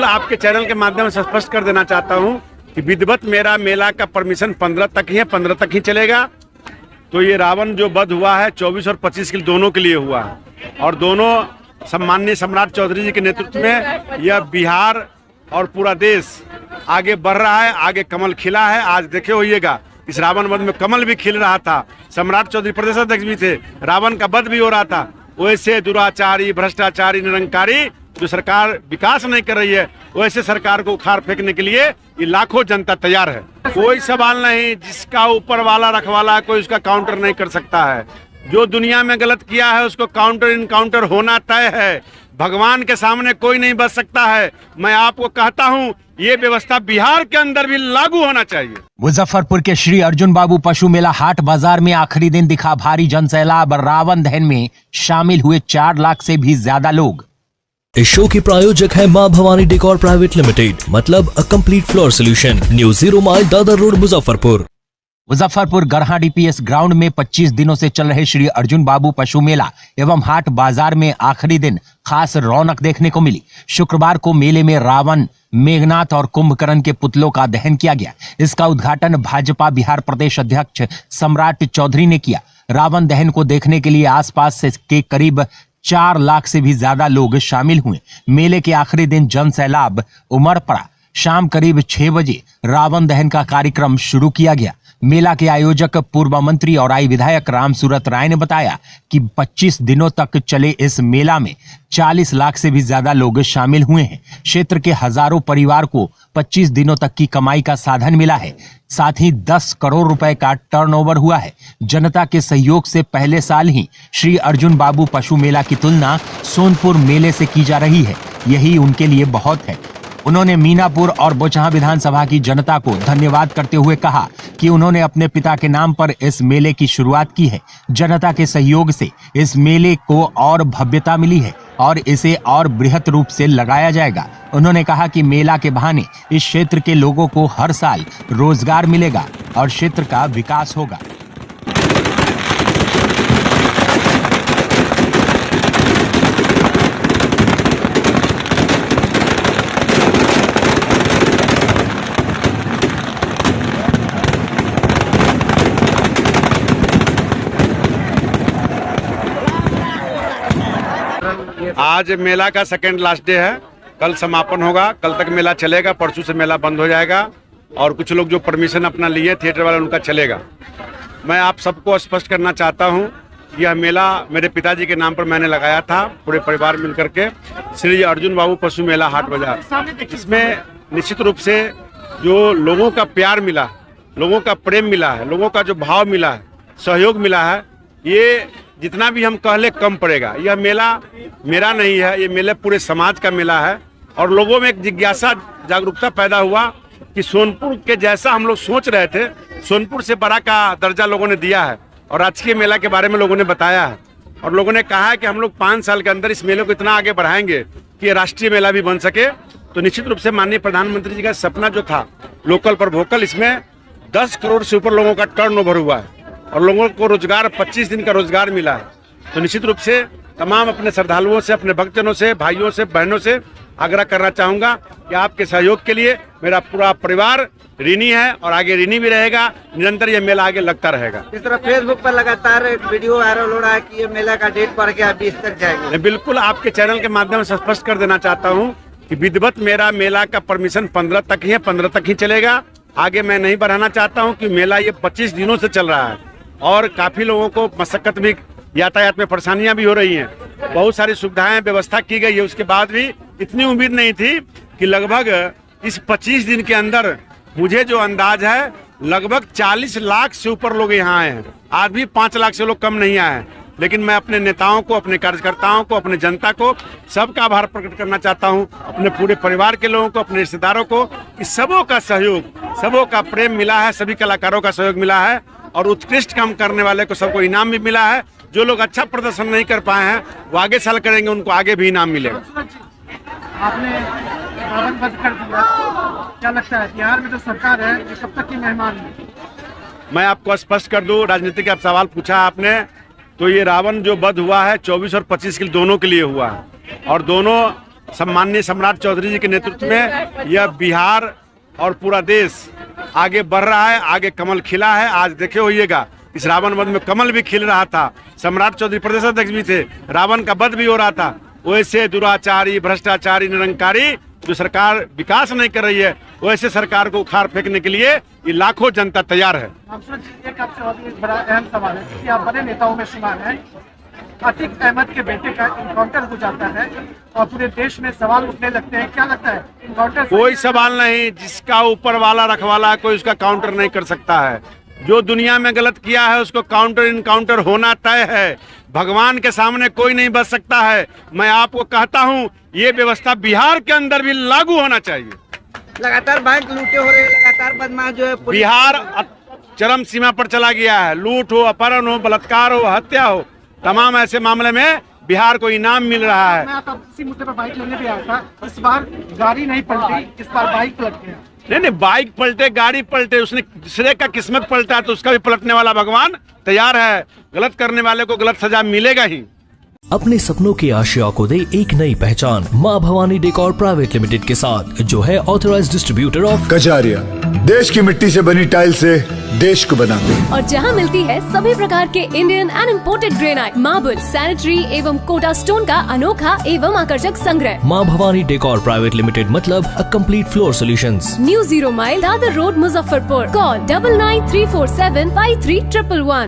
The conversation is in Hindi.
आपके चैनल के माध्यम से स्पष्ट कर देना चाहता हूं कि विधिवत मेरा मेला का परमिशन 15 तक ही है, 15 तक ही चलेगा। तो ये रावण जो वध हुआ है 24 और 25 के दोनों के लिए हुआ है और दोनों सम्माननीय सम्राट चौधरी जी के नेतृत्व में यह बिहार और पूरा देश आगे बढ़ रहा है, आगे कमल खिला है। आज देखे होइएगा इस रावण वध में कमल भी खिल रहा था, सम्राट चौधरी प्रदेश अध्यक्ष भी थे, रावण का वध भी हो रहा था। वैसे दुराचारी, भ्रष्टाचारी, निरंकारी जो सरकार विकास नहीं कर रही है, वैसे सरकार को उखाड़ फेंकने के लिए ये लाखों जनता तैयार है। कोई सवाल नहीं, जिसका ऊपर वाला रखवाला कोई उसका काउंटर नहीं कर सकता है। जो दुनिया में गलत किया है उसको काउंटर इनकाउंटर होना तय है। भगवान के सामने कोई नहीं बच सकता है। मैं आपको कहता हूँ ये व्यवस्था बिहार के अंदर भी लागू होना चाहिए। मुजफ्फरपुर के श्री अर्जुन बाबू पशु मेला हाट बाजार में आखिरी दिन दिखा भारी जनसैलाब। रावण दहन में शामिल हुए 4 लाख से भी ज्यादा लोग। इस शो के प्रायोजक है मां भवानी डेकोर प्राइवेट लिमिटेड, मतलब a complete floor solution, new 0 mile Dadar road, Muzaffarpur. Muzaffarpur Garha DPS ground में 25 दिनों से चल रहे श्री अर्जुन बाबू पशु मेला एवं हाट बाजार में आखिरी दिन खास रौनक देखने को मिली। शुक्रवार को मेले में रावण, मेघनाथ और कुंभकर्ण के पुतलों का दहन किया गया। इसका उद्घाटन भाजपा बिहार प्रदेश अध्यक्ष सम्राट चौधरी ने किया। रावण दहन को देखने के लिए आसपास के करीब 4 लाख से भी ज्यादा लोग शामिल हुए। मेले के आखिरी दिन जन सैलाब उमड़ पड़ा। शाम करीब 6 बजे रावण दहन का कार्यक्रम शुरू किया गया। मेला के आयोजक पूर्व मंत्री और आई विधायक रामसूरत राय ने बताया कि 25 दिनों तक चले इस मेला में 40 लाख से भी ज्यादा लोग शामिल हुए हैं। क्षेत्र के हजारों परिवार को 25 दिनों तक की कमाई का साधन मिला है। साथ ही 10 करोड़ रुपए का टर्नओवर हुआ है। जनता के सहयोग से पहले साल ही श्री अर्जुन बाबू पशु मेला की तुलना सोनपुर मेले से की जा रही है। यही उनके लिए बहुत है। उन्होंने मीनापुर और बोचहां विधानसभा की जनता को धन्यवाद करते हुए कहा कि उन्होंने अपने पिता के नाम पर इस मेले की शुरुआत की है। जनता के सहयोग से इस मेले को और भव्यता मिली है और इसे और बृहत रूप से लगाया जाएगा। उन्होंने कहा कि मेला के बहाने इस क्षेत्र के लोगों को हर साल रोजगार मिलेगा और क्षेत्र का विकास होगा। आज मेला का सेकेंड लास्ट डे है। कल समापन होगा, कल तक मेला चलेगा, परसों से मेला बंद हो जाएगा और कुछ लोग जो परमिशन अपना लिए थिएटर वाले उनका चलेगा। मैं आप सबको स्पष्ट करना चाहता हूं, यह मेला मेरे पिताजी के नाम पर मैंने लगाया था, पूरे परिवार मिलकर के, श्री अर्जुन बाबू पशु मेला हाट बाजार। इसमें निश्चित रूप से जो लोगों का प्यार मिला, लोगों का प्रेम मिला है, लोगों का जो भाव मिला है, सहयोग मिला है, ये जितना भी हम कह ले कम पड़ेगा। यह मेला मेरा नहीं है, ये मेले पूरे समाज का मेला है और लोगों में एक जिज्ञासा, जागरूकता पैदा हुआ कि सोनपुर के जैसा हम लोग सोच रहे थे, सोनपुर से बड़ा का दर्जा लोगों ने दिया है और राजकीय मेला के बारे में लोगों ने बताया है और लोगों ने कहा है कि हम लोग 5 साल के अंदर इस मेले को इतना आगे बढ़ाएंगे कि ये राष्ट्रीय मेला भी बन सके। तो निश्चित रूप से माननीय प्रधानमंत्री जी का सपना जो था लोकल पर वोकल, इसमें 10 करोड़ से ऊपर लोगों का टर्नओवर हुआ है और लोगों को रोजगार, 25 दिन का रोजगार मिला है। तो निश्चित रूप से तमाम अपने श्रद्धालुओं से, अपने भक्तजनों से, भाइयों से, बहनों से आग्रह करना चाहूंगा कि आपके सहयोग के लिए मेरा पूरा परिवार ऋणी है और आगे ऋणी भी रहेगा। निरंतर ये मेला आगे लगता रहेगा। इस तरह फेसबुक पर लगातार वीडियो वायरल हो रहा है कि ये मेला का डेट बढ़ गया, 20 तक जाएगा। बिल्कुल आपके चैनल के माध्यम से स्पष्ट कर देना चाहता हूँ कि विधिवत मेरा मेला का परमिशन 15 तक ही है, 15 तक ही चलेगा। आगे मैं नहीं बढ़ाना चाहता हूँ कि मेला ये 25 दिनों से चल रहा है और काफी लोगों को मशक्कत भी, यातायात में परेशानियां भी हो रही हैं। बहुत सारी सुविधाएं व्यवस्था की गई है, उसके बाद भी इतनी उम्मीद नहीं थी कि लगभग इस 25 दिन के अंदर, मुझे जो अंदाज है, लगभग 40 लाख से ऊपर लोग यहाँ आए हैं। आज भी 5 लाख से लोग कम नहीं आए हैं। लेकिन मैं अपने नेताओं को, अपने कार्यकर्ताओं को, अपने जनता को, सबका आभार प्रकट करना चाहता हूं, अपने पूरे परिवार के लोगों को, अपने रिश्तेदारों को, कि सबों का सहयोग, सबों का प्रेम मिला है, सभी कलाकारों का सहयोग मिला है और उत्कृष्ट काम करने वाले को सबको इनाम भी मिला है। जो लोग अच्छा प्रदर्शन नहीं कर पाए हैं वो आगे साल करेंगे, उनको आगे भी इनाम मिलेगा। आपने रावण वध कर दिया, क्या लगता है बिहार में जो सरकार है ये कब तक की मेहमान है? मैं आपको स्पष्ट कर दूं, राजनीतिक आप सवाल पूछा आपने, तो ये रावण जो वध हुआ है 24 और 25 के दोनों के लिए हुआ है और दोनों सम्माननीय सम्राट चौधरी जी के नेतृत्व में यह बिहार और पूरा देश आगे बढ़ रहा है, आगे कमल खिला है। आज देखे होइएगा इस रावण वध में कमल भी खिल रहा था। सम्राट चौधरी प्रदेश अध्यक्ष भी थे, रावण का वध भी हो रहा था। वैसे दुराचारी, भ्रष्टाचारी, निरंकारी जो सरकार विकास नहीं कर रही है, वैसे सरकार को उखाड़ फेंकने के लिए ये लाखों जनता तैयार है। रामसूरत जी, एक आपसे और एक बड़ा अहम सवाल है, क्योंकि आप बड़े नेताओं में शुमार हैं। अतीक अहमद के बेटे का इनकाउंटर हो जाता है और पूरे देश में सवाल उठने लगते हैं, क्या लगता है इनकाउंटर? कोई सवाल नहीं, जिसका ऊपर वाला रखवाला कोई उसका काउंटर नहीं कर सकता है। जो दुनिया में गलत किया है उसको काउंटर इनकाउंटर होना तय है। भगवान के सामने कोई नहीं बच सकता है। मैं आपको कहता हूँ ये व्यवस्था बिहार के अंदर भी लागू होना चाहिए। लगातार बैंक लूटे हो रहे हैं, लगातार बदमाश जो है बिहार चरम सीमा पर चला गया है। लूट हो, अपहरण हो, बलात्कार हो, हत्या हो, तमाम ऐसे मामले में बिहार को इनाम मिल रहा है। मैं आप इसी मुद्दे पर बाइक लेने भी आया था। इस बार गाड़ी नहीं पलटी, इस बार बाइक पलट गया। नहीं, बाइक पलटे, गाड़ी पलटे, उसने दूसरे का किस्मत पलटा है तो उसका भी पलटने वाला भगवान तैयार है। गलत करने वाले को गलत सजा मिलेगा ही। अपने सपनों की आशिया को दे एक नई पहचान माँ भवानी डेकोर प्राइवेट लिमिटेड के साथ, जो है ऑथराइज्ड डिस्ट्रीब्यूटर ऑफ कजारिया। देश की मिट्टी से बनी टाइल से देश को बनाते हैं। और जहां मिलती है सभी प्रकार के Indian and imported granite, marble, sanitary एवं कोटा स्टोन का अनोखा एवं आकर्षक संग्रह। माँ भवानी डेकोर प्राइवेट लिमिटेड मतलब a complete floor solutions. New 0 mile Dadar road, Muzaffarpur. Call 9934753111।